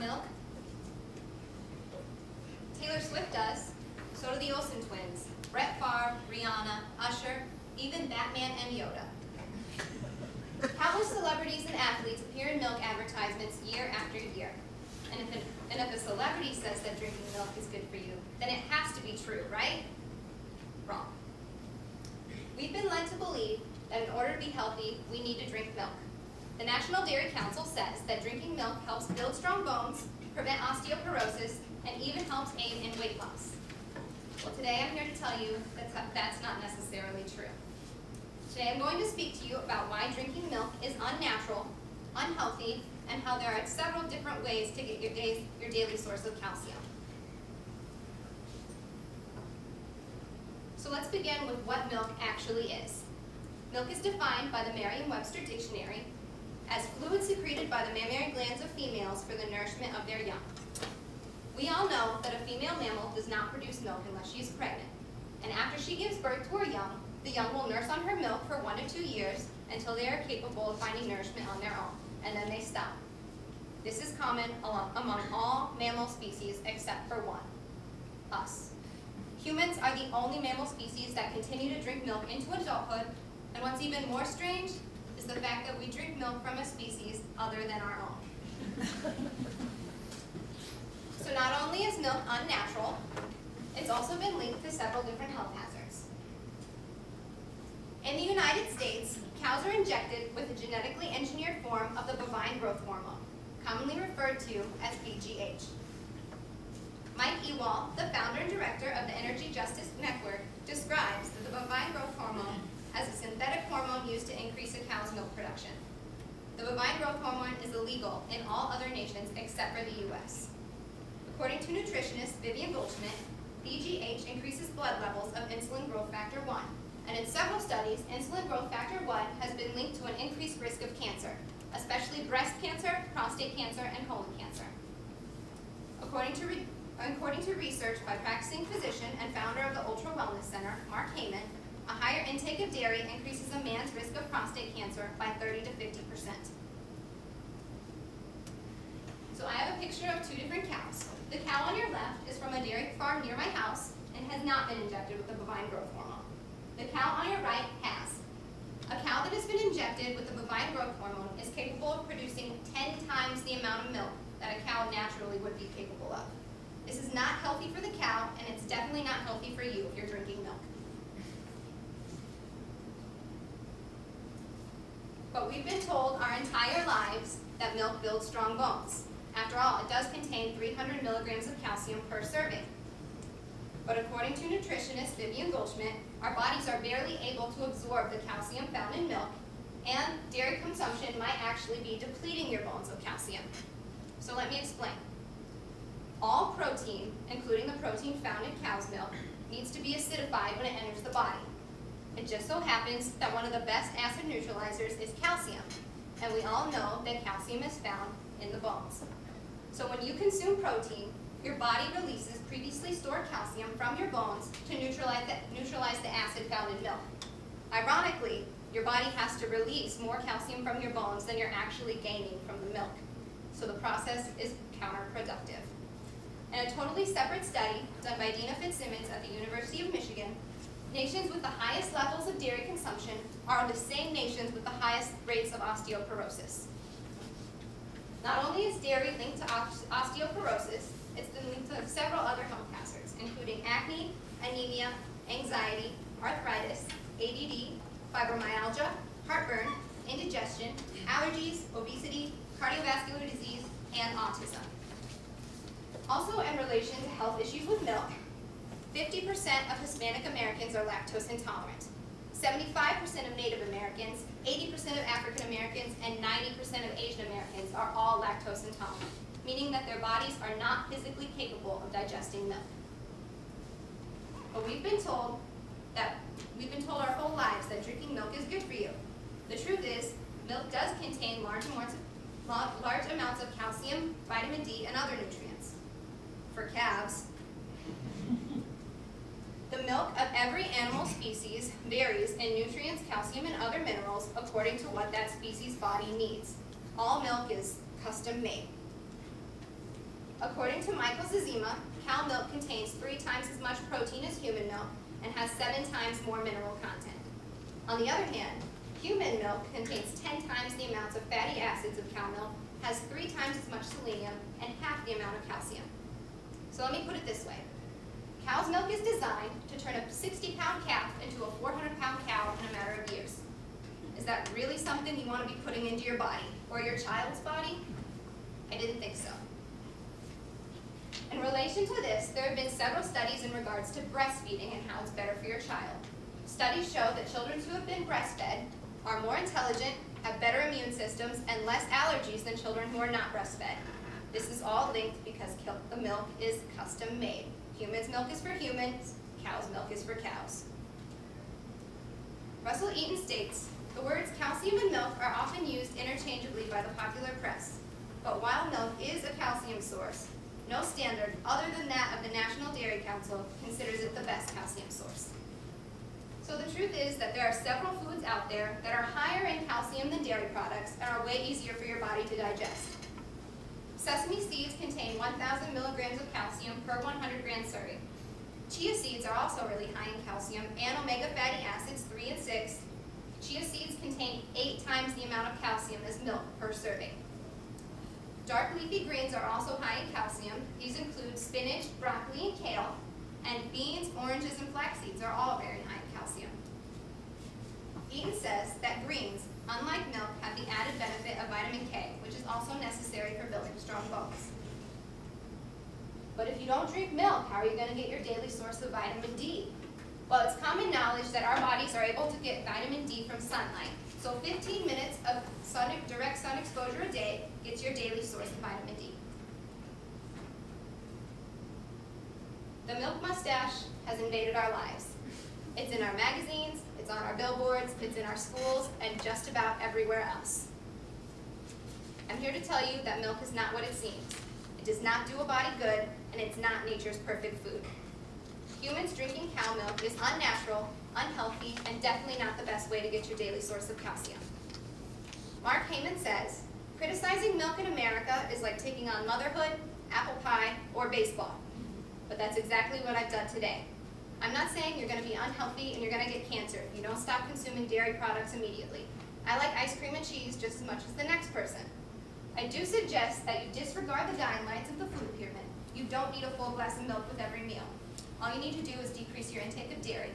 milk? Taylor Swift does. So do the Olsen twins. Brett Favre, Rihanna, Usher, even Batman and Yoda. Countless celebrities and athletes appear in milk advertisements year after year. And if a celebrity says that drinking milk is good for you, then it has to be true, right? Wrong. We've been led to believe that in order to be healthy, we need to drink milk. The National Dairy Council says that drinking milk helps build strong bones, prevent osteoporosis, and even helps aid in weight loss. Well, today I'm here to tell you that that's not necessarily true. Today I'm going to speak to you about why drinking milk is unnatural, unhealthy, and how there are several different ways to get your daily source of calcium. So let's begin with what milk actually is. Milk is defined by the Merriam-Webster Dictionary as fluid secreted by the mammary glands of females for the nourishment of their young. We all know that a female mammal does not produce milk unless she is pregnant, and after she gives birth to her young, the young will nurse on her milk for 1 to 2 years until they are capable of finding nourishment on their own, and then they stop. This is common among all mammal species except for one, us. Humans are the only mammal species that continue to drink milk into adulthood, and what's even more strange is the fact that we drink milk from a species other than our own. So not only is milk unnatural, it's also been linked to several different health hazards. In the United States, cows are injected with a genetically engineered form of the bovine growth hormone, commonly referred to as BGH. Mike Ewald, the founder and director of the Energy Justice Network, describes that the bovine growth hormone as a synthetic hormone used to increase a cow's milk production. The bovine growth hormone is illegal in all other nations except for the US. According to nutritionist Vivian Goldschmidt, BGH increases blood levels of insulin growth factor 1, and in several studies, insulin growth factor 1 has been linked to an increased risk of cancer, especially breast cancer, prostate cancer, and colon cancer. According to research by practicing physician and founder of the Ultra Wellness Center, Mark Heyman, a higher intake of dairy increases a man's risk of prostate cancer by 30 to 50%. So I have a picture of 2 different cows. The cow on your left is from a dairy farm near my house and has not been injected with the bovine growth hormone. The cow on your right has. A cow that has been injected with the bovine growth hormone is capable of producing 10 times the amount of milk that a cow naturally would be capable of. This is not healthy for the cow, and it's definitely not healthy for you if you're drinking milk. But we've been told our entire lives that milk builds strong bones. After all, it does contain 300 milligrams of calcium per serving. But according to nutritionist Vivian Goldschmidt, our bodies are barely able to absorb the calcium found in milk, and dairy consumption might actually be depleting your bones of calcium. So let me explain. All protein, including the protein found in cow's milk, needs to be acidified when it enters the body. It just so happens that one of the best acid neutralizers is calcium, and we all know that calcium is found in the bones. So when you consume protein, your body releases previously stored calcium from your bones to neutralize the acid found in milk. Ironically, your body has to release more calcium from your bones than you're actually gaining from the milk. So the process is counterproductive. In a totally separate study done by Dina Fitzsimmons at the University of Michigan, nations with the highest levels of dairy consumption are the same nations with the highest rates of osteoporosis. Not only is dairy linked to osteoporosis, it's been linked to several other health hazards, including acne, anemia, anxiety, arthritis, ADD, fibromyalgia, heartburn, indigestion, allergies, obesity, cardiovascular disease, and autism. Also in relation to health issues with milk, 50% of Hispanic Americans are lactose intolerant. 75% of Native Americans, 80% of African Americans, and 90% of Asian Americans are all lactose intolerant, meaning that their bodies are not physically capable of digesting milk. But we've been told our whole lives that drinking milk is good for you. The truth is, milk does contain large amounts of calcium, vitamin D, and other nutrients. For calves, the milk of every animal species varies in nutrients, calcium, and other minerals according to what that species' body needs. All milk is custom made. According to Michael Zizima, cow milk contains 3 times as much protein as human milk and has 7 times more mineral content. On the other hand, human milk contains 10 times the amounts of fatty acids of cow milk, has 3 times as much selenium, and half the amount of calcium. So let me put it this way. Cow's milk is designed to turn a 60-pound calf into a 400-pound cow in a matter of years. Is that really something you want to be putting into your body or your child's body? I didn't think so. In relation to this, there have been several studies in regards to breastfeeding and how it's better for your child. Studies show that children who have been breastfed are more intelligent, have better immune systems, and less allergies than children who are not breastfed. This is all linked because the milk is custom made. Humans' milk is for humans, cow's milk is for cows. Russell Eaton states, "The words calcium and milk are often used interchangeably by the popular press, but while milk is a calcium source, no standard other than that of the National Dairy Council considers it the best calcium source." So the truth is that there are several foods out there that are higher in calcium than dairy products and are way easier for your body to digest. Sesame seeds contain 1,000 milligrams of calcium per 100-gram serving. Chia seeds are also really high in calcium and omega fatty acids 3 and 6. Chia seeds contain 8 times the amount of calcium as milk per serving. Dark leafy greens are also high in calcium. These include spinach, broccoli, and kale. And beans, oranges, and flax seeds are all very high in calcium. Eaton says that greens, unlike milk, have the added benefit of vitamin K, which is also necessary for building strong bones. But if you don't drink milk, how are you going to get your daily source of vitamin D? Well, it's common knowledge that our bodies are able to get vitamin D from sunlight. So 15 minutes of direct sun exposure a day gets your daily source of vitamin D. The milk mustache has invaded our lives. It's in our magazines, it's on our billboards, it's in our schools, and just about everywhere else. I'm here to tell you that milk is not what it seems. It does not do a body good, and it's not nature's perfect food. Humans drinking cow milk is unnatural, unhealthy, and definitely not the best way to get your daily source of calcium. Mark Heyman says, "Criticizing milk in America is like taking on motherhood, apple pie, or baseball." But that's exactly what I've done today. I'm not saying you're going to be unhealthy and you're going to get cancer if you don't stop consuming dairy products immediately. I like ice cream and cheese just as much as the next person. I do suggest that you disregard the guidelines of the food pyramid. You don't need a full glass of milk with every meal. All you need to do is decrease your intake of dairy